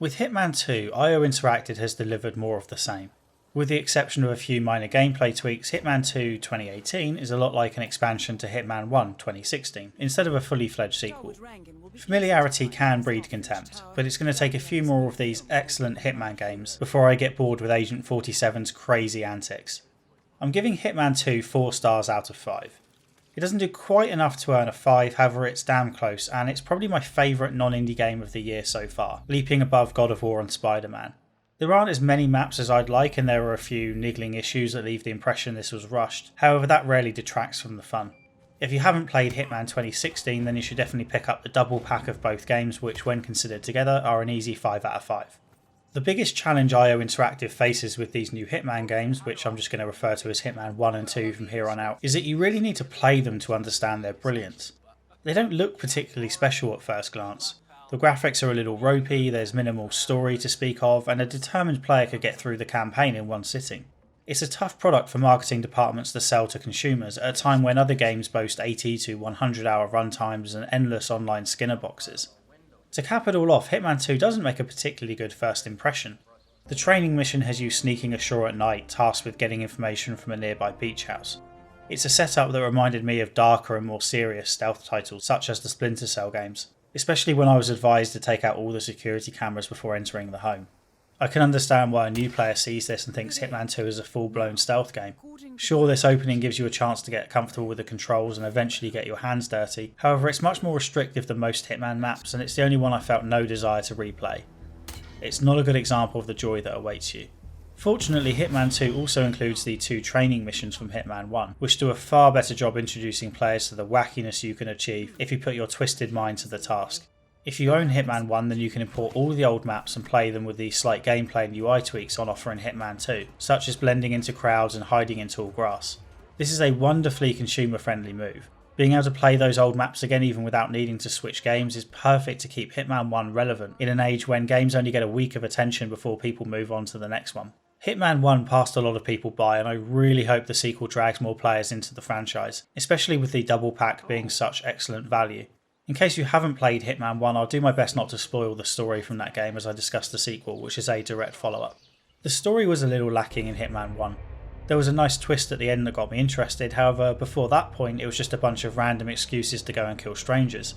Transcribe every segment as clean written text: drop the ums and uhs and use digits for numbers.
With Hitman 2, IO Interactive has delivered more of the same. With the exception of a few minor gameplay tweaks, Hitman 2 2018 is a lot like an expansion to Hitman 1 2016, instead of a fully fledged sequel. Familiarity can breed contempt, but it's going to take a few more of these excellent Hitman games before I get bored with Agent 47's crazy antics. I'm giving Hitman 2 4 stars out of 5. It doesn't do quite enough to earn a 5, however it's damn close, and it's probably my favourite non-indie game of the year so far, leaping above God of War and Spider-Man. There aren't as many maps as I'd like, and there are a few niggling issues that leave the impression this was rushed, however that rarely detracts from the fun. If you haven't played Hitman 2016, then you should definitely pick up the double pack of both games, which when considered together are an easy 5 out of 5. The biggest challenge IO Interactive faces with these new Hitman games, which I'm just going to refer to as Hitman 1 and 2 from here on out, is that you really need to play them to understand their brilliance. They don't look particularly special at first glance. The graphics are a little ropey, there's minimal story to speak of, and a determined player could get through the campaign in one sitting. It's a tough product for marketing departments to sell to consumers at a time when other games boast 80 to 100 hour runtimes and endless online Skinner boxes. To cap it all off, Hitman 2 doesn't make a particularly good first impression. The training mission has you sneaking ashore at night, tasked with getting information from a nearby beach house. It's a setup that reminded me of darker and more serious stealth titles such as the Splinter Cell games, especially when I was advised to take out all the security cameras before entering the home. I can understand why a new player sees this and thinks Hitman 2 is a full-blown stealth game. Sure, this opening gives you a chance to get comfortable with the controls and eventually get your hands dirty, however it's much more restrictive than most Hitman maps and it's the only one I felt no desire to replay. It's not a good example of the joy that awaits you. Fortunately, Hitman 2 also includes the 2 training missions from Hitman 1, which do a far better job introducing players to the wackiness you can achieve if you put your twisted mind to the task. If you own Hitman 1, then you can import all the old maps and play them with the slight gameplay and UI tweaks on offer in Hitman 2, such as blending into crowds and hiding in tall grass. This is a wonderfully consumer-friendly move. Being able to play those old maps again even without needing to switch games is perfect to keep Hitman 1 relevant in an age when games only get a week of attention before people move on to the next one. Hitman 1 passed a lot of people by, and I really hope the sequel drags more players into the franchise, especially with the double pack being such excellent value. In case you haven't played Hitman 1, I'll do my best not to spoil the story from that game as I discuss the sequel, which is a direct follow-up. The story was a little lacking in Hitman 1. There was a nice twist at the end that got me interested, however before that point it was just a bunch of random excuses to go and kill strangers.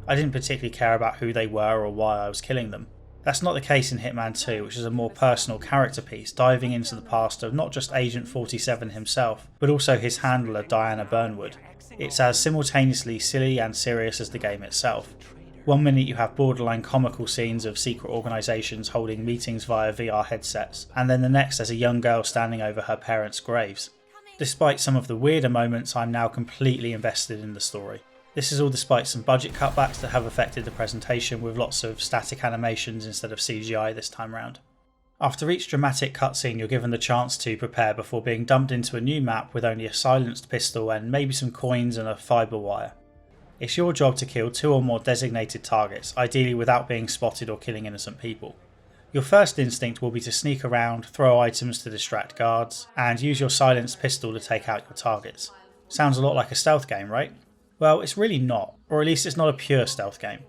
I didn't particularly care about who they were or why I was killing them. That's not the case in Hitman 2, which is a more personal character piece, diving into the past of not just Agent 47 himself, but also his handler Diana Burnwood. It's as simultaneously silly and serious as the game itself. One minute you have borderline comical scenes of secret organisations holding meetings via VR headsets, and then the next there's a young girl standing over her parents' graves. Despite some of the weirder moments, I'm now completely invested in the story. This is all despite some budget cutbacks that have affected the presentation, with lots of static animations instead of CGI this time round. After each dramatic cutscene, you're given the chance to prepare before being dumped into a new map with only a silenced pistol and maybe some coins and a fibre wire. It's your job to kill 2 or more designated targets, ideally without being spotted or killing innocent people. Your first instinct will be to sneak around, throw items to distract guards, and use your silenced pistol to take out your targets. Sounds a lot like a stealth game, right? Well, it's really not, or at least it's not a pure stealth game.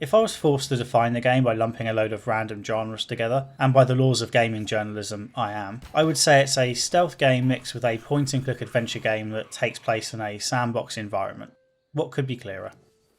If I was forced to define the game by lumping a load of random genres together, and by the laws of gaming journalism I am, I would say it's a stealth game mixed with a point-and-click adventure game that takes place in a sandbox environment. What could be clearer?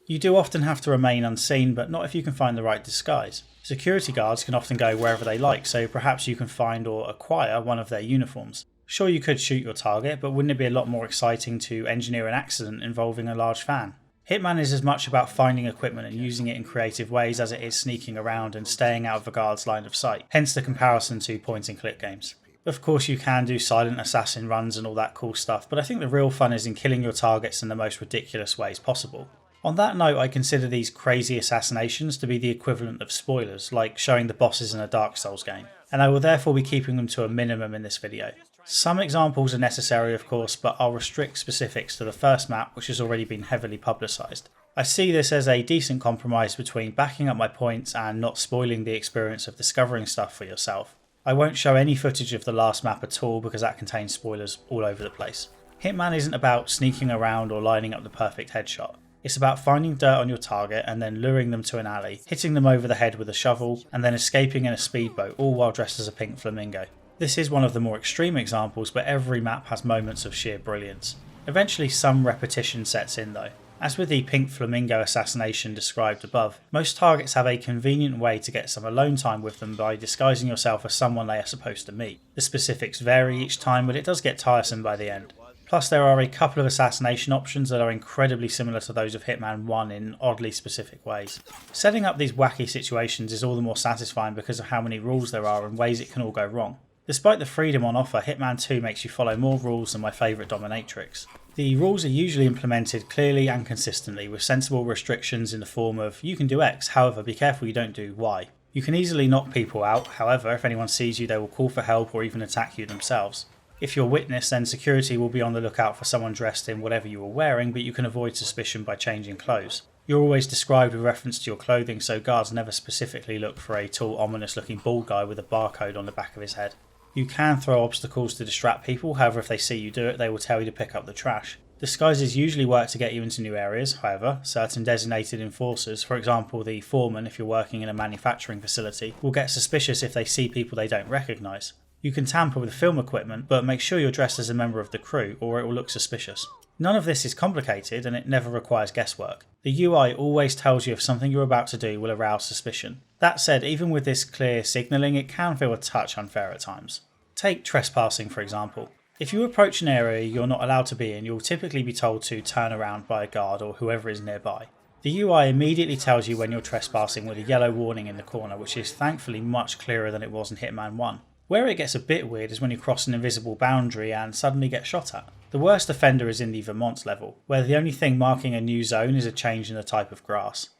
You do often have to remain unseen, but not if you can find the right disguise. Security guards can often go wherever they like, so perhaps you can find or acquire one of their uniforms. Sure, you could shoot your target, but wouldn't it be a lot more exciting to engineer an accident involving a large fan? Hitman is as much about finding equipment and using it in creative ways as it is sneaking around and staying out of the guard's line of sight, hence the comparison to point-and-click games. Of course you can do silent assassin runs and all that cool stuff, but I think the real fun is in killing your targets in the most ridiculous ways possible. On that note, I consider these crazy assassinations to be the equivalent of spoilers, like showing the bosses in a Dark Souls game, and I will therefore be keeping them to a minimum in this video. Some examples are necessary of course, but I'll restrict specifics to the first map, which has already been heavily publicised. I see this as a decent compromise between backing up my points and not spoiling the experience of discovering stuff for yourself. I won't show any footage of the last map at all because that contains spoilers all over the place. Hitman isn't about sneaking around or lining up the perfect headshot. It's about finding dirt on your target and then luring them to an alley, hitting them over the head with a shovel, and then escaping in a speedboat, all while dressed as a pink flamingo. This is one of the more extreme examples, but every map has moments of sheer brilliance. Eventually some repetition sets in though. As with the pink flamingo assassination described above, most targets have a convenient way to get some alone time with them by disguising yourself as someone they are supposed to meet. The specifics vary each time, but it does get tiresome by the end. Plus there are a couple of assassination options that are incredibly similar to those of Hitman 1 in oddly specific ways. Setting up these wacky situations is all the more satisfying because of how many rules there are and ways it can all go wrong. Despite the freedom on offer, Hitman 2 makes you follow more rules than my favourite dominatrix. The rules are usually implemented clearly and consistently with sensible restrictions in the form of you can do X, however be careful you don't do Y. You can easily knock people out, however if anyone sees you they will call for help or even attack you themselves. If you're witness, then security will be on the lookout for someone dressed in whatever you were wearing, but you can avoid suspicion by changing clothes. You're always described with reference to your clothing, so guards never specifically look for a tall, ominous looking bald guy with a barcode on the back of his head. You can throw obstacles to distract people, however if they see you do it they will tell you to pick up the trash. Disguises usually work to get you into new areas, however certain designated enforcers, for example the foreman if you're working in a manufacturing facility, will get suspicious if they see people they don't recognise. You can tamper with film equipment, but make sure you're dressed as a member of the crew or it will look suspicious. None of this is complicated and it never requires guesswork. The UI always tells you if something you're about to do will arouse suspicion. That said, even with this clear signalling, it can feel a touch unfair at times. Take trespassing for example. If you approach an area you're not allowed to be in, you'll typically be told to turn around by a guard or whoever is nearby. The UI immediately tells you when you're trespassing with a yellow warning in the corner, which is thankfully much clearer than it was in Hitman 1. Where it gets a bit weird is when you cross an invisible boundary and suddenly get shot at. The worst offender is in the Vermont level, where the only thing marking a new zone is a change in the type of grass.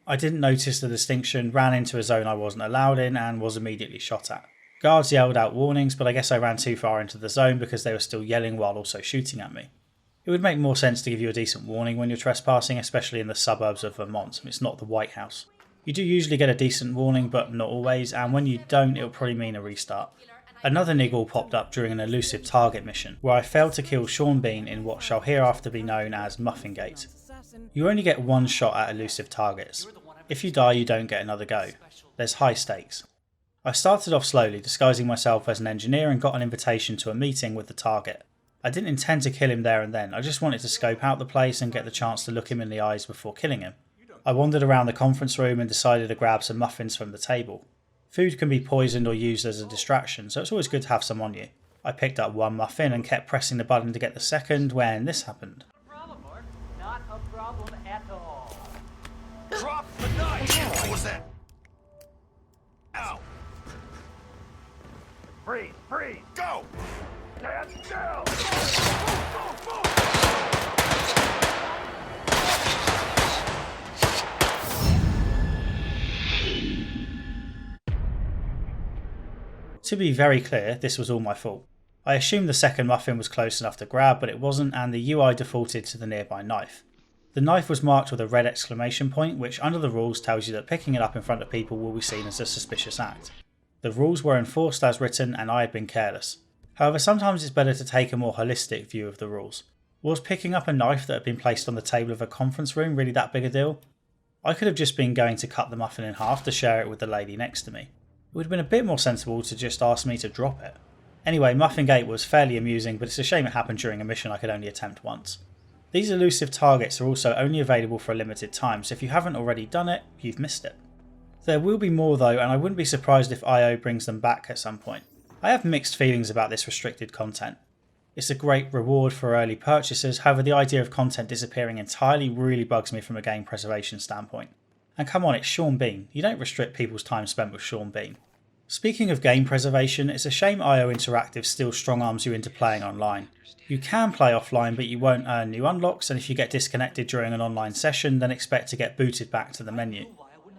I didn't notice the distinction, ran into a zone I wasn't allowed in and was immediately shot at. Guards yelled out warnings, but I guess I ran too far into the zone because they were still yelling while also shooting at me. It would make more sense to give you a decent warning when you're trespassing, especially in the suburbs of Vermont. It's not the White House. You do usually get a decent warning, but not always, and when you don't, it'll probably mean a restart. Another niggle popped up during an elusive target mission, where I failed to kill Sean Bean in what shall hereafter be known as Muffingate. You only get one shot at elusive targets. If you die, you don't get another go. There's high stakes. I started off slowly, disguising myself as an engineer and got an invitation to a meeting with the target. I didn't intend to kill him there and then, I just wanted to scope out the place and get the chance to look him in the eyes before killing him. I wandered around the conference room and decided to grab some muffins from the table. Food can be poisoned or used as a distraction, so it's always good to have some on you. I picked up one muffin and kept pressing the button to get the second when this happened. Not a problem at all. Drop the knife! What was that? Ow! Freeze! Go! Stand still! Move! To be very clear, this was all my fault. I assumed the second muffin was close enough to grab, but it wasn't, and the UI defaulted to the nearby knife. The knife was marked with a red exclamation point, which under the rules tells you that picking it up in front of people will be seen as a suspicious act. The rules were enforced as written, and I had been careless. However, sometimes it's better to take a more holistic view of the rules. Was picking up a knife that had been placed on the table of a conference room really that big a deal? I could have just been going to cut the muffin in half to share it with the lady next to me. It would have been a bit more sensible to just ask me to drop it. Anyway, Muffingate was fairly amusing, but it's a shame it happened during a mission I could only attempt once. These elusive targets are also only available for a limited time, so if you haven't already done it, you've missed it. There will be more though, and I wouldn't be surprised if IO brings them back at some point. I have mixed feelings about this restricted content. It's a great reward for early purchasers, however the idea of content disappearing entirely really bugs me from a game preservation standpoint. And come on, it's Sean Bean. You don't restrict people's time spent with Sean Bean. Speaking of game preservation, it's a shame IO Interactive still strong arms you into playing online. You can play offline, but you won't earn new unlocks, and if you get disconnected during an online session, then expect to get booted back to the menu.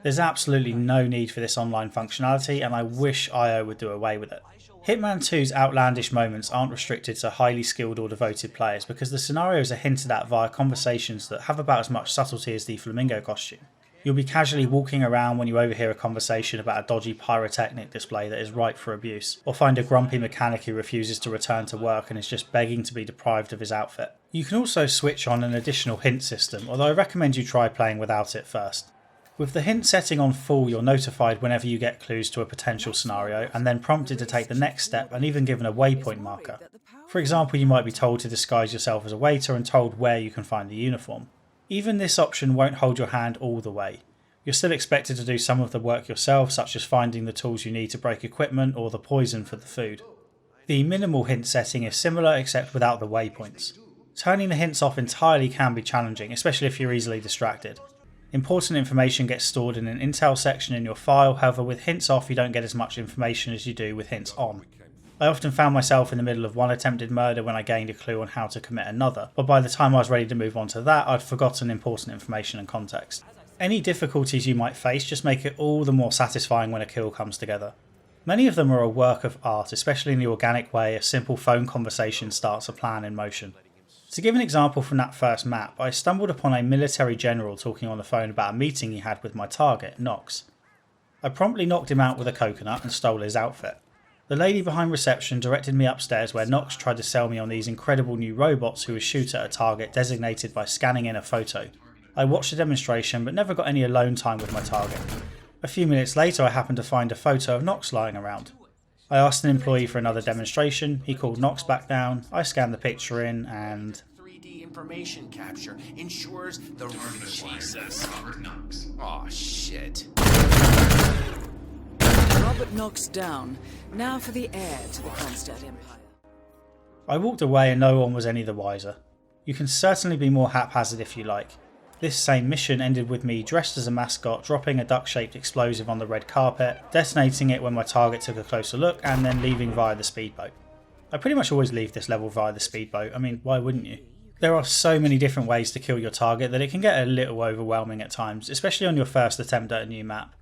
There's absolutely no need for this online functionality, and I wish IO would do away with it. Hitman 2's outlandish moments aren't restricted to highly skilled or devoted players because the scenarios are hinted at via conversations that have about as much subtlety as the flamingo costume. You'll be casually walking around when you overhear a conversation about a dodgy pyrotechnic display that is ripe for abuse, or find a grumpy mechanic who refuses to return to work and is just begging to be deprived of his outfit. You can also switch on an additional hint system, although I recommend you try playing without it first. With the hint setting on full, you're notified whenever you get clues to a potential scenario and then prompted to take the next step and even given a waypoint marker. For example, you might be told to disguise yourself as a waiter and told where you can find the uniform. Even this option won't hold your hand all the way. You're still expected to do some of the work yourself, such as finding the tools you need to break equipment or the poison for the food. The minimal hint setting is similar except without the waypoints. Turning the hints off entirely can be challenging, especially if you're easily distracted. Important information gets stored in an intel section in your file, however with hints off you don't get as much information as you do with hints on. I often found myself in the middle of one attempted murder when I gained a clue on how to commit another, but by the time I was ready to move on to that I'd forgotten important information and context. Any difficulties you might face just make it all the more satisfying when a kill comes together. Many of them are a work of art, especially in the organic way a simple phone conversation starts a plan in motion. To give an example from that first map, I stumbled upon a military general talking on the phone about a meeting he had with my target, Knox. I promptly knocked him out with a coconut and stole his outfit. The lady behind reception directed me upstairs where Knox tried to sell me on these incredible new robots who would shoot at a target designated by scanning in a photo. I watched the demonstration but never got any alone time with my target. A few minutes later I happened to find a photo of Knox lying around. I asked an employee for another demonstration, he called Knox back down, I scanned the picture in and... 3D information capture ensures the... Jesus. Robert Knox. Aw, shit. Robert Knox down. Now for the heir to the Kronstadt Empire. I walked away and no one was any the wiser. You can certainly be more haphazard if you like. This same mission ended with me dressed as a mascot, dropping a duck-shaped explosive on the red carpet, detonating it when my target took a closer look, and then leaving via the speedboat. I pretty much always leave this level via the speedboat, I mean, why wouldn't you? There are so many different ways to kill your target that it can get a little overwhelming at times, especially on your first attempt at a new map.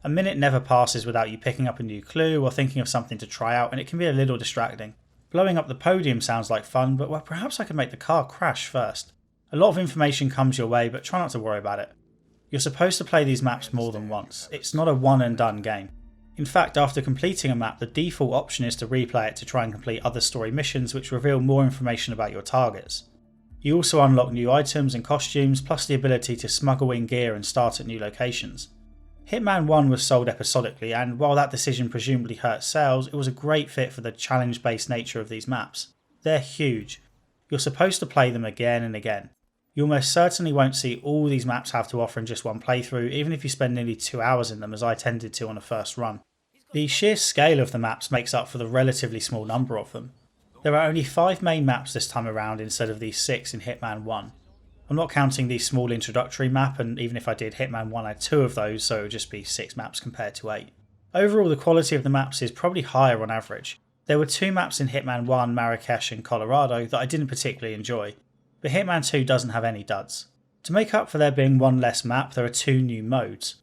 A minute never passes without you picking up a new clue or thinking of something to try out, and it can be a little distracting. Blowing up the podium sounds like fun, but well, perhaps I could make the car crash first. A lot of information comes your way, but try not to worry about it. You're supposed to play these maps more than once. It's not a one and done game. In fact, after completing a map, the default option is to replay it to try and complete other story missions which reveal more information about your targets. You also unlock new items and costumes, plus the ability to smuggle in gear and start at new locations. Hitman 1 was sold episodically, and while that decision presumably hurt sales, it was a great fit for the challenge-based nature of these maps. They're huge. You're supposed to play them again and again. You almost certainly won't see all these maps have to offer in just one playthrough, even if you spend nearly 2 hours in them as I tended to on a first run. The sheer scale of the maps makes up for the relatively small number of them. There are only 5 main maps this time around instead of the 6 in Hitman 1. I'm not counting the small introductory map, and even if I did, Hitman 1 had 2 of those, so it would just be 6 maps compared to 8. Overall, the quality of the maps is probably higher on average. There were 2 maps in Hitman 1, Marrakesh and Colorado, that I didn't particularly enjoy. But Hitman 2 doesn't have any duds. To make up for there being one less map, there are 2 new modes.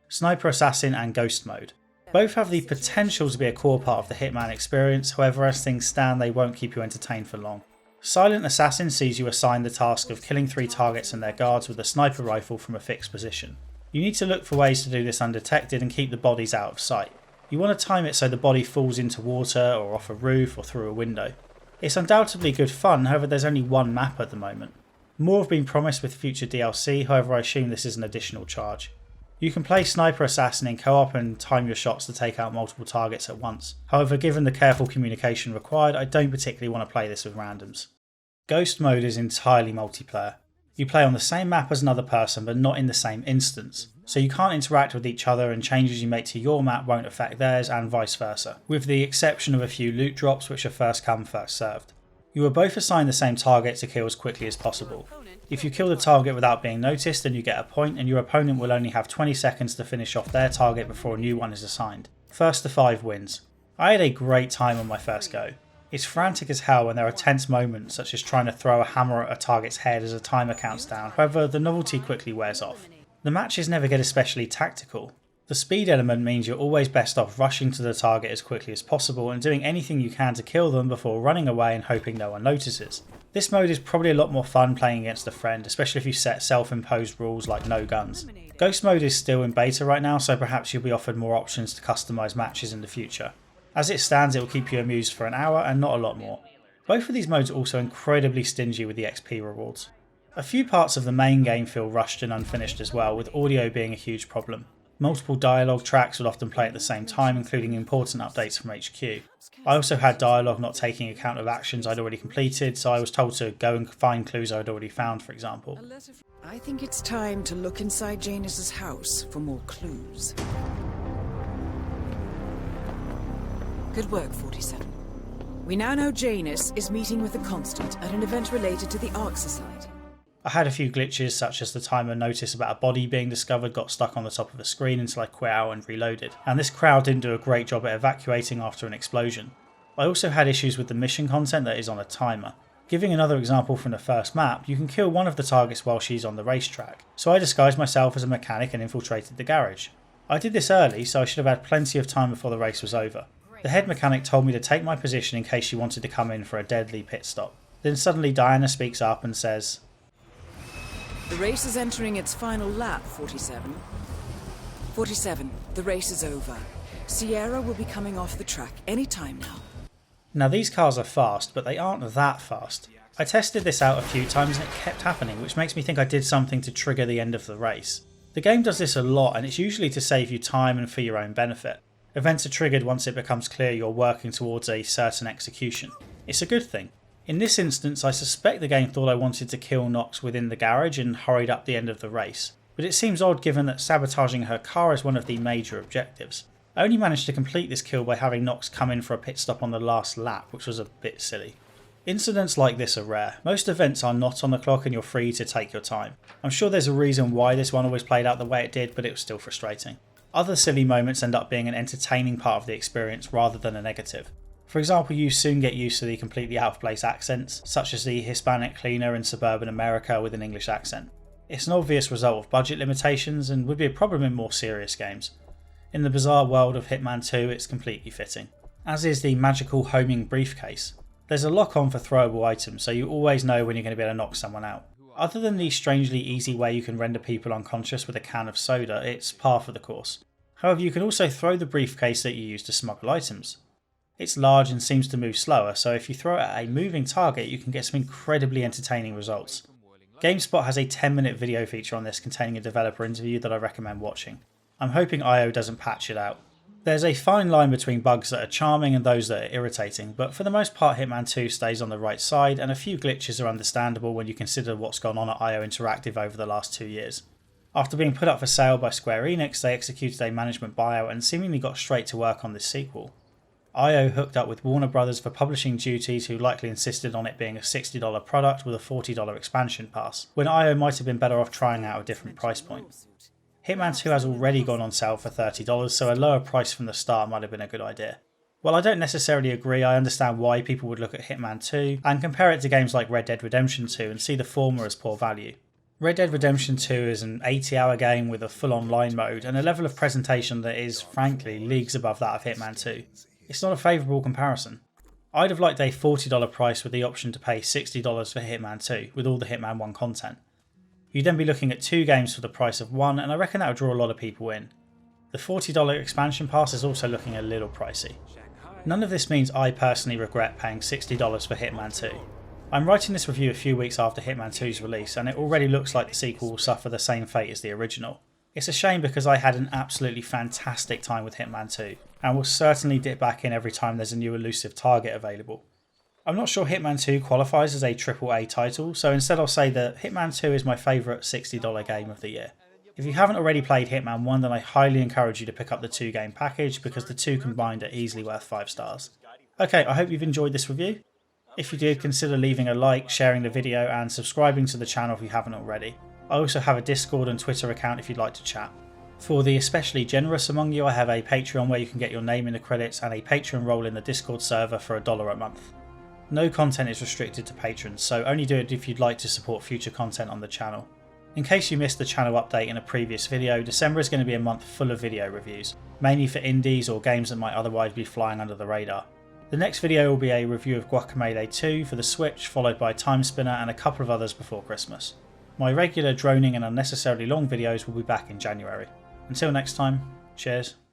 Sniper Assassin and Ghost Mode. Both have the potential to be a core part of the Hitman experience, however as things stand they won't keep you entertained for long. Silent Assassin sees you assigned the task of killing 3 targets and their guards with a sniper rifle from a fixed position. You need to look for ways to do this undetected and keep the bodies out of sight. You want to time it so the body falls into water or off a roof or through a window. It's undoubtedly good fun, however there's only one map at the moment. More have been promised with future DLC, however I assume this is an additional charge. You can play Sniper Assassin in co-op and time your shots to take out multiple targets at once. However, given the careful communication required, I don't particularly want to play this with randoms. Ghost Mode is entirely multiplayer. You play on the same map as another person but not in the same instance, so you can't interact with each other and changes you make to your map won't affect theirs and vice versa, with the exception of a few loot drops which are first come first served. You are both assigned the same target to kill as quickly as possible. If you kill the target without being noticed then you get a point and your opponent will only have 20 seconds to finish off their target before a new one is assigned. First to 5 wins. I had a great time on my first go. It's frantic as hell when there are tense moments such as trying to throw a hammer at a target's head as a timer counts down, however the novelty quickly wears off. The matches never get especially tactical. The speed element means you're always best off rushing to the target as quickly as possible and doing anything you can to kill them before running away and hoping no one notices. This mode is probably a lot more fun playing against a friend, especially if you set self-imposed rules like no guns. Ghost Mode is still in beta right now, so perhaps you'll be offered more options to customise matches in the future. As it stands, it will keep you amused for an hour and not a lot more. Both of these modes are also incredibly stingy with the XP rewards. A few parts of the main game feel rushed and unfinished as well, with audio being a huge problem. Multiple dialogue tracks would often play at the same time, including important updates from HQ. I also had dialogue not taking account of actions I'd already completed, so I was told to go and find clues I'd already found, for example. I think it's time to look inside Janus's house for more clues. Good work, 47. We now know Janus is meeting with the Constant at an event related to the Ark Society. I had a few glitches, such as the time a notice about a body being discovered got stuck on the top of the screen until I quit out and reloaded, and this crowd didn't do a great job at evacuating after an explosion. I also had issues with the mission content that is on a timer. Giving another example from the first map, you can kill one of the targets while she's on the racetrack, so I disguised myself as a mechanic and infiltrated the garage. I did this early, so I should have had plenty of time before the race was over. The head mechanic told me to take my position in case she wanted to come in for a deadly pit stop. Then suddenly Diana speaks up and says, The race is entering its final lap, 47. 47, the race is over. Sierra will be coming off the track any time now. Now these cars are fast, but they aren't that fast. I tested this out a few times and it kept happening, which makes me think I did something to trigger the end of the race. The game does this a lot, and it's usually to save you time and for your own benefit. Events are triggered once it becomes clear you're working towards a certain execution. It's a good thing. In this instance, I suspect the game thought I wanted to kill Nox within the garage and hurried up the end of the race, but it seems odd given that sabotaging her car is one of the major objectives. I only managed to complete this kill by having Nox come in for a pit stop on the last lap, which was a bit silly. Incidents like this are rare. Most events are not on the clock and you're free to take your time. I'm sure there's a reason why this one always played out the way it did, but it was still frustrating. Other silly moments end up being an entertaining part of the experience rather than a negative. For example, you soon get used to the completely out of place accents, such as the Hispanic cleaner in suburban America with an English accent. It's an obvious result of budget limitations and would be a problem in more serious games. In the bizarre world of Hitman 2, it's completely fitting. As is the magical homing briefcase. There's a lock on for throwable items, so you always know when you're going to be able to knock someone out. Other than the strangely easy way you can render people unconscious with a can of soda, it's par for the course. However, you can also throw the briefcase that you use to smuggle items. It's large and seems to move slower, so if you throw it at a moving target you can get some incredibly entertaining results. GameSpot has a 10-minute video feature on this containing a developer interview that I recommend watching. I'm hoping IO doesn't patch it out. There's a fine line between bugs that are charming and those that are irritating, but for the most part Hitman 2 stays on the right side, and a few glitches are understandable when you consider what's gone on at IO Interactive over the last 2 years. After being put up for sale by Square Enix, they executed a management buyout and seemingly got straight to work on this sequel. IO hooked up with Warner Brothers for publishing duties, who likely insisted on it being a $60 product with a $40 expansion pass, when IO might have been better off trying out a different price point. Hitman 2 has already gone on sale for $30, so a lower price from the start might have been a good idea. While I don't necessarily agree, I understand why people would look at Hitman 2 and compare it to games like Red Dead Redemption 2 and see the former as poor value. Red Dead Redemption 2 is an 80-hour game with a full online mode and a level of presentation that is, frankly, leagues above that of Hitman 2. It's not a favourable comparison. I'd have liked a $40 price with the option to pay $60 for Hitman 2 with all the Hitman 1 content. You'd then be looking at 2 games for the price of one, and I reckon that would draw a lot of people in. The $40 expansion pass is also looking a little pricey. None of this means I personally regret paying $60 for Hitman 2. I'm writing this review a few weeks after Hitman 2's release, and it already looks like the sequel will suffer the same fate as the original. It's a shame because I had an absolutely fantastic time with Hitman 2, and will certainly dip back in every time there's a new elusive target available. I'm not sure Hitman 2 qualifies as a AAA title, so instead I'll say that Hitman 2 is my favourite $60 game of the year. If you haven't already played Hitman 1, then I highly encourage you to pick up the 2-game package because the 2 combined are easily worth 5 stars. Okay, I hope you've enjoyed this review. If you did, consider leaving a like, sharing the video and subscribing to the channel if you haven't already. I also have a Discord and Twitter account if you'd like to chat. For the especially generous among you, I have a Patreon where you can get your name in the credits and a Patreon role in the Discord server for $1 a month. No content is restricted to patrons, so only do it if you'd like to support future content on the channel. In case you missed the channel update in a previous video, December is going to be a month full of video reviews, mainly for indies or games that might otherwise be flying under the radar. The next video will be a review of Guacamelee 2 for the Switch, followed by Time Spinner and a couple of others before Christmas. My regular droning and unnecessarily long videos will be back in January. Until next time, cheers.